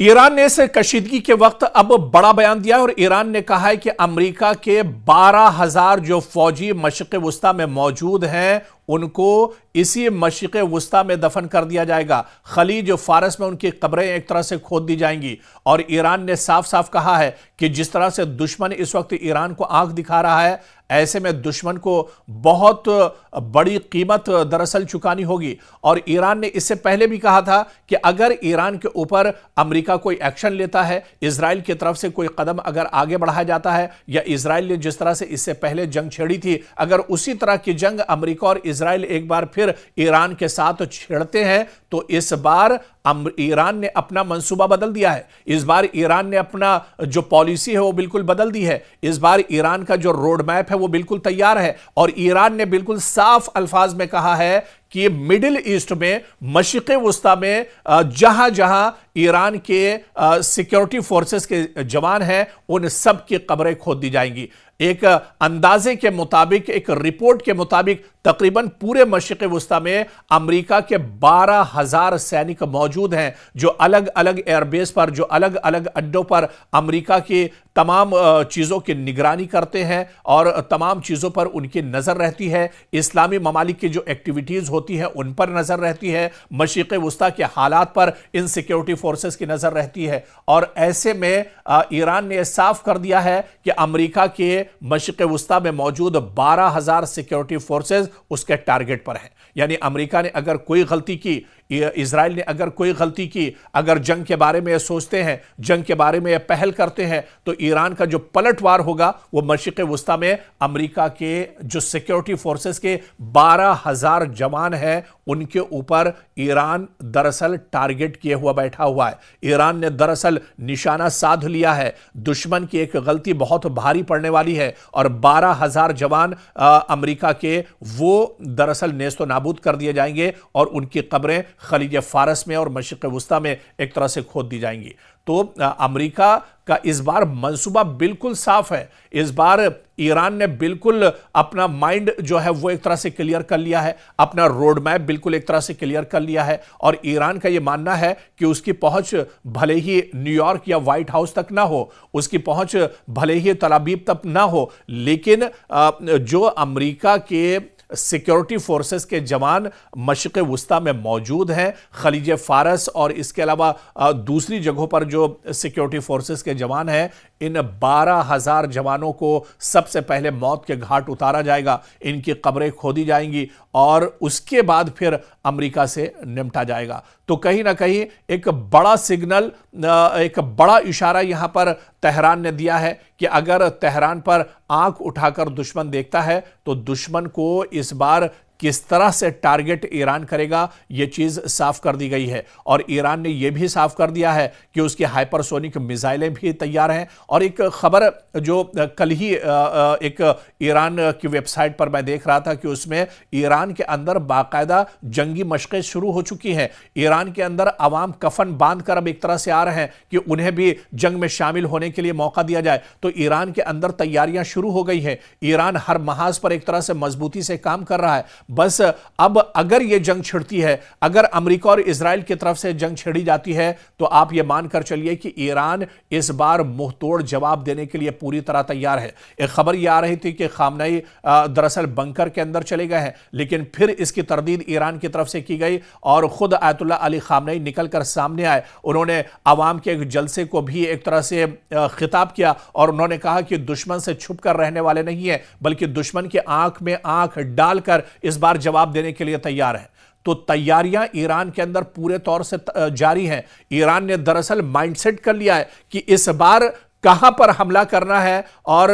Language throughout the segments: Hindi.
ईरान ने इस कशीदगी के वक्त अब बड़ा बयान दिया और ईरान ने कहा है कि अमेरिका के 12,000 जो फौजी मशरिक़ वुस्ता में मौजूद हैं उनको इसी मशरिक़ वुस्ता में दफन कर दिया जाएगा। खलीज फारस में उनकी कब्रें एक तरह से खोद दी जाएंगी। और ईरान ने साफ साफ कहा है कि जिस तरह से दुश्मन इस वक्त ईरान को आंख दिखा रहा है, ऐसे में दुश्मन को बहुत बड़ी कीमत दरअसल चुकानी होगी। और ईरान ने इससे पहले भी कहा था कि अगर ईरान के ऊपर अमेरिका कोई एक्शन लेता है, इजराइल की तरफ से कोई कदम अगर आगे बढ़ाया जाता है, या इजराइल ने जिस तरह से इससे पहले जंग छेड़ी थी, अगर उसी तरह की जंग अमेरिका और इजराइल एक बार फिर ईरान के साथ छेड़ते हैं, तो इस बार ईरान ने अपना मंसूबा बदल दिया है। इस बार ईरान ने अपना जो पॉलिसी है वो बिल्कुल बदल दी है। इस बार ईरान का जो रोड मैप है वो बिल्कुल तैयार है और ईरान ने बिल्कुल साफ अल्फाज में कहा है कि मिडिल ईस्ट में, मशरिक़ वुस्ता में जहां जहां ईरान के सिक्योरिटी फोर्सेस के जवान हैं, उन सब की कब्रें खोद दी जाएंगी। एक अंदाजे के मुताबिक, एक रिपोर्ट के मुताबिक तकरीबन पूरे मशरिक़ वुस्ता में अमेरिका के 12,000 सैनिक मौजूद हैं, जो अलग अलग एयरबेस पर, जो अलग अलग अड्डों पर अमेरिका की तमाम चीज़ों की निगरानी करते हैं और तमाम चीज़ों पर उनकी नज़र रहती है। इस्लामी ममालिक की जो एक्टिविटीज़ होती हैं उन पर नज़र रहती है। मशरिक़ वुस्ता के हालात पर इन सिक्योरिटी फोर्सेस की नज़र रहती है। और ऐसे में ईरान ने साफ कर दिया है कि अमेरिका के मशरिक़ वुस्ता में मौजूद 12,000 सिक्योरिटी फोर्सेस उसके टारगेट पर हैं। यानी अमेरिका ने अगर कोई गलती की, इजराइल ने अगर कोई गलती की, अगर जंग के बारे में सोचते हैं, जंग के बारे में पहल करते हैं, तो ईरान का जो पलटवार होगा वो मशरिक़ वुस्ता में अमेरिका के जो सिक्योरिटी फोर्सेस के 12,000 जवान हैं उनके ऊपर ईरान दरअसल टारगेट किए हुआ बैठा हुआ है। ईरान ने दरअसल निशाना साध लिया है। दुश्मन की एक गलती बहुत भारी पड़ने वाली है और 12,000 जवान अमेरिका के वो दरअसल नेस्तो नाबूद कर दिए जाएंगे और उनकी कब्रें खलीज फारस में और मशरिक़ वुस्ता में एक तरह से खोद दी जाएंगी। तो अमेरिका का इस बार मंसूबा बिल्कुल साफ है। इस बार ईरान ने बिल्कुल अपना माइंड जो है वो एक तरह से क्लियर कर लिया है, अपना रोड मैप बिल्कुल एक तरह से क्लियर कर लिया है। और ईरान का यह मानना है कि उसकी पहुंच भले ही न्यूयॉर्क या व्हाइट हाउस तक ना हो, उसकी पहुंच भले ही तल अवीव तक ना हो, लेकिन जो अमेरिका के सिक्योरिटी फोर्सेस के जवान मशरिक़ वुस्ता में मौजूद हैं, खलीज फारस और इसके अलावा दूसरी जगहों पर जो सिक्योरिटी फोर्सेस के जवान हैं, इन 12,000 जवानों को सबसे पहले मौत के घाट उतारा जाएगा, इनकी कब्रें खोदी जाएंगी और उसके बाद फिर अमेरिका से निपटा जाएगा। तो कहीं ना कहीं एक बड़ा सिग्नल, एक बड़ा इशारा यहां पर तेहरान ने दिया है कि अगर तेहरान पर आंख उठाकर दुश्मन देखता है तो दुश्मन को इस बार किस तरह से टारगेट ईरान करेगा, यह चीज साफ कर दी गई है। और ईरान ने यह भी साफ कर दिया है कि उसकी हाइपरसोनिक मिसाइलें भी तैयार हैं। और एक खबर जो कल ही एक ईरान की वेबसाइट पर मैं देख रहा था कि उसमें ईरान के अंदर बाकायदा जंगी मशक़ें शुरू हो चुकी हैं। ईरान के अंदर अवाम कफन बांध कर अब एक तरह से आ रहे हैं कि उन्हें भी जंग में शामिल होने के लिए मौका दिया जाए। तो ईरान के अंदर तैयारियां शुरू हो गई हैं। ईरान हर महाज पर एक तरह से मजबूती से काम कर रहा है। बस अब अगर यह जंग छिड़ती है, अगर अमेरिका और इजराइल की तरफ से जंग छिड़ी जाती है, तो आप यह मानकर चलिए कि ईरान इस बार मुंहतोड़ जवाब देने के लिए पूरी तरह तैयार है। एक खबर यह आ रही थी कि खामनेई दरअसल बंकर के अंदर चले गए हैं, लेकिन फिर इसकी तरदीद ईरान की तरफ से की गई और खुद आयतुल्लाह अली खामनेई निकलकर सामने आए। उन्होंने अवाम के एक जलसे को भी एक तरह से खिताब किया और उन्होंने कहा कि दुश्मन से छुप कर रहने वाले नहीं है, बल्कि दुश्मन की आंख में आंख डालकर इस बार जवाब देने के लिए तैयार है। तो तैयारियां ईरान के अंदर पूरे तौर से जारी हैं। ईरान ने दरअसल माइंडसेट कर लिया है कि इस बार कहां पर हमला करना है और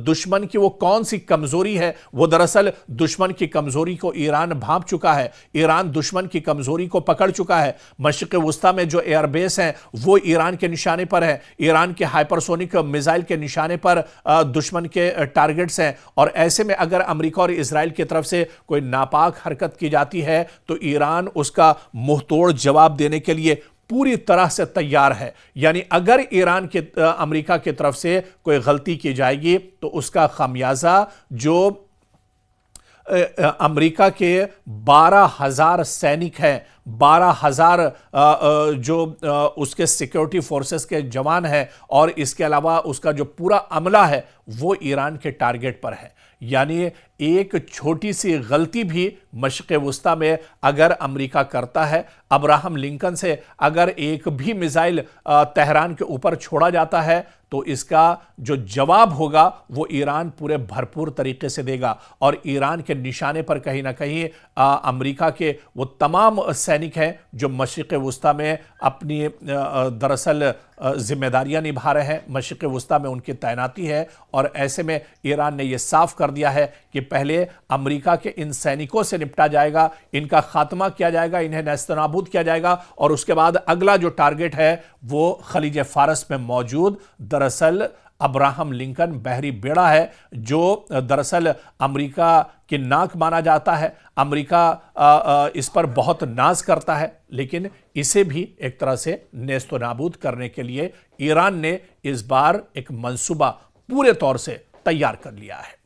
दुश्मन की वो कौन सी कमजोरी है। वो दरअसल दुश्मन की कमजोरी को ईरान भांप चुका है। ईरान दुश्मन की कमजोरी को पकड़ चुका है। मशरिक़ वुस्ता में जो एयरबेस हैं वो ईरान के निशाने पर है। ईरान के हाइपरसोनिक मिसाइल के निशाने पर दुश्मन के टारगेट्स हैं। और ऐसे में अगर अमेरिका और इजराइल की तरफ से कोई नापाक हरकत की जाती है तो ईरान उसका मुंहतोड़ जवाब देने के लिए पूरी तरह से तैयार है। यानी अगर ईरान के अमेरिका की तरफ से कोई गलती की जाएगी तो उसका खामियाजा जो अमेरिका के 12,000 सैनिक हैं, 12,000 जो उसके सिक्योरिटी फोर्सेस के जवान हैं, और इसके अलावा उसका जो पूरा अमला है वो ईरान के टारगेट पर है। यानी एक छोटी सी गलती भी मशरिक़ वुस्ता में अगर अमेरिका करता है, अब्राहम लिंकन से अगर एक भी मिसाइल तेहरान के ऊपर छोड़ा जाता है, तो इसका जो जवाब होगा वो ईरान पूरे भरपूर तरीके से देगा। और ईरान के निशाने पर कहीं ना कहीं अमेरिका के वो तमाम सैनिक हैं जो मशरिक़ वुस्ता में अपनी दरअसल जिम्मेदारियां निभा रहे हैं, मशरिक़ वुस्ता में उनकी तैनाती है। और ऐसे में ईरान ने यह साफ कर दिया है कि पहले अमेरिका के इन सैनिकों से निपटा जाएगा, इनका खात्मा किया जाएगा, इन्हें नेस्तनाबूद किया जाएगा, और उसके बाद अगला जो टारगेट है वो खलीज फारस में मौजूद दरअसल अब्राहम लिंकन बहरी बेड़ा है, जो दरअसल अमेरिका की नाक माना जाता है। अमेरिका इस पर बहुत नाज करता है, लेकिन इसे भी एक तरह से नेस्तो नाबूद करने के लिए ईरान ने इस बार एक मंसूबा पूरे तौर से तैयार कर लिया है।